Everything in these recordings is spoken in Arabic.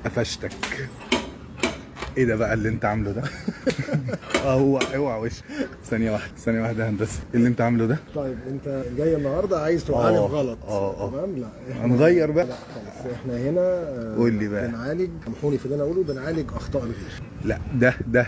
قفشتك. ايه ده بقى اللي انت عامله ده؟ هو اوعى وش. ثانية واحدة يا هندسة، ايه اللي انت عامله ده؟ طيب انت جاي النهارده عايز توقعني غلط. تمام. لا هنغير بقى. لا خلاص، احنا هنا قول لي بقى. بنعالج، سامحوني في اللي انا اقوله، بنعالج اخطاء الغير. لا ده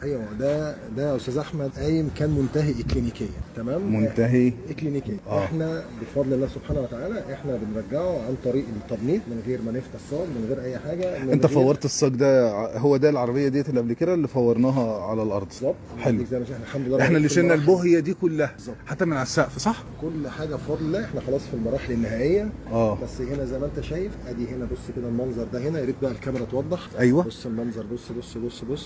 ايوه ده يا استاذ احمد قايم كان منتهي اكلينيكيا. تمام. منتهي اكلينيكيا. احنا بفضل الله سبحانه وتعالى احنا بنرجعه عن طريق التبنيط من غير ما نفتح الصاج، من غير اي حاجه. انت فورت الصاج ده؟ هو ده العربيه ديت اللي قبل كده اللي فورناها على الارض؟ بالظبط. حلو. زي ما احنا الحمد لله احنا اللي شلنا المراحل. البوهيه دي كلها بالظبط. حتى من على السقف، صح؟ كل حاجه بفضل الله. احنا خلاص في المراحل النهائيه. بس هنا زي ما انت شايف ادي هنا، بص كده المنظر ده هنا، يا ريت بقى الكاميرا توضح. ايوه بص المنظر،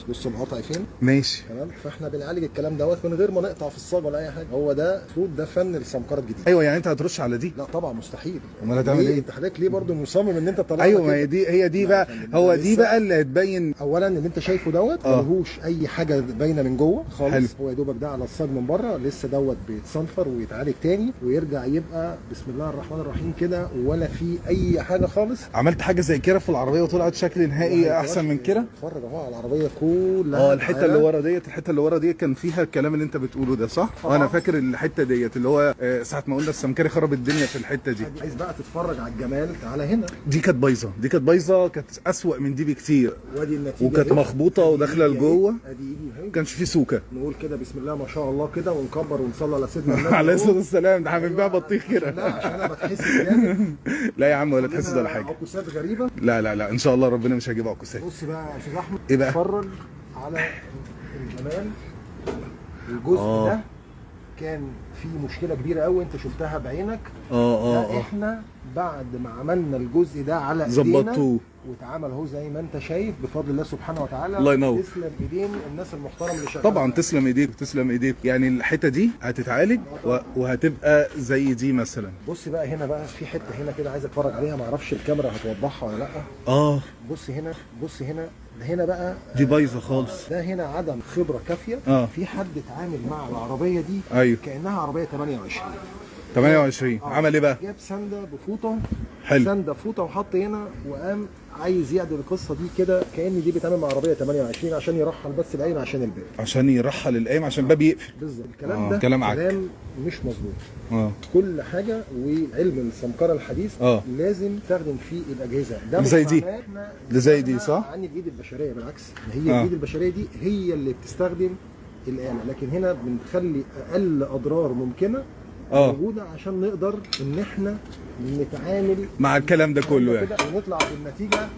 بص القطع فين. ماشي. تمام. فاحنا بنعالج الكلام دوت من غير ما نقطع في الصاج ولا اي حاجه. هو ده المفروض ده فن السمكره الجديد. ايوه يعني انت هترش على دي؟ لا طبعا مستحيل. امال هتعمل ايه؟ انت حضرتك ليه برضو مصمم ان انت تطلع؟ ايوه ما هي دي بقى. هو دي بقى اللي هتبين. اولا اللي انت شايفه دوت ملهوش اي حاجه باينه من جوه خالص. حلو. هو يا دوبك ده على الصاج من بره، لسه دوت بيتصنفر ويتعالج تاني ويرجع يبقى بسم الله الرحمن الرحيم كده، ولا في اي حاجه خالص. عملت حاجه زي كده في العربيه وطلعت شكل نهائي احسن من كده؟ اتفرج اهو على العربيه كلها. الحته اللي ورا ديت كان فيها الكلام اللي انت بتقوله ده، صح؟ وانا فاكر الحته ديت اللي هو ساعه ما قلنا السمكري خرب الدنيا في الحته دي. عايز بقى تتفرج على الجمال، تعالى هنا. دي كانت بايظه، كانت اسوأ من دي بكتير. وادي النتيجه وكانت مخبوطه وداخله لجوه. ادي ايدي اهي. ما كانش في سوكه. نقول كده بسم الله ما شاء الله كده، ونكبر ونصلي على سيدنا النبي عليه الصلاه والسلام. ده هنبيع بطيخ كده. لا عشان انا بتحسد جامد. لا يا عم ولا تحسد ولا حاجه. عكوسات غريبه. لا ان شاء الله ربنا مش هيجيب عكوسات. بص بقى يا استاذ احمد، ايه بقى؟ اتفرج على الجمال. الجزء ده كان في مشكله كبيره قوي انت شفتها بعينك. ده احنا بعد ما عملنا الجزء ده على ايدينا ظبطوه واتعمل اهو زي ما انت شايف بفضل الله سبحانه وتعالى. الله ينور. تسلم ايدين الناس المحترمه اللي شغاله. طبعا تسلم ايديك. يعني الحته دي هتتعالج وهتبقى زي دي مثلا. بص بقى هنا بقى في حته هنا كده عايز اتفرج عليها، ما اعرفش الكاميرا هتوضحها ولا لا. بص هنا ده هنا بقى دي بايظه خالص. ده هنا عدم خبره كافيه. في حد اتعامل مع العربيه دي ايوه كانها عربيه 28. عمل ايه بقى؟ جاب سنده بفوطه. حلو. سنده فوطه وحط هنا، وقام عايز يعدل القصه دي كده كان دي بيتعامل مع عربيه 28 عشان يرحل بس القايم عشان الباب. عشان يرحل القايم عشان الباب يقفل. بالظبط. الكلام ده كلام مش مظبوط. كل حاجه وعلم السمكره الحديث لازم تستخدم فيه الاجهزه. ده زي دي صح؟ عن الايد البشريه بالعكس، هي الايد البشريه دي هي اللي بتستخدم الاله، لكن هنا بنخلي اقل اضرار ممكنه موجوده عشان نقدر ان احنا نتعامل مع الكلام ده كله يعني، ونطلع بالنتيجه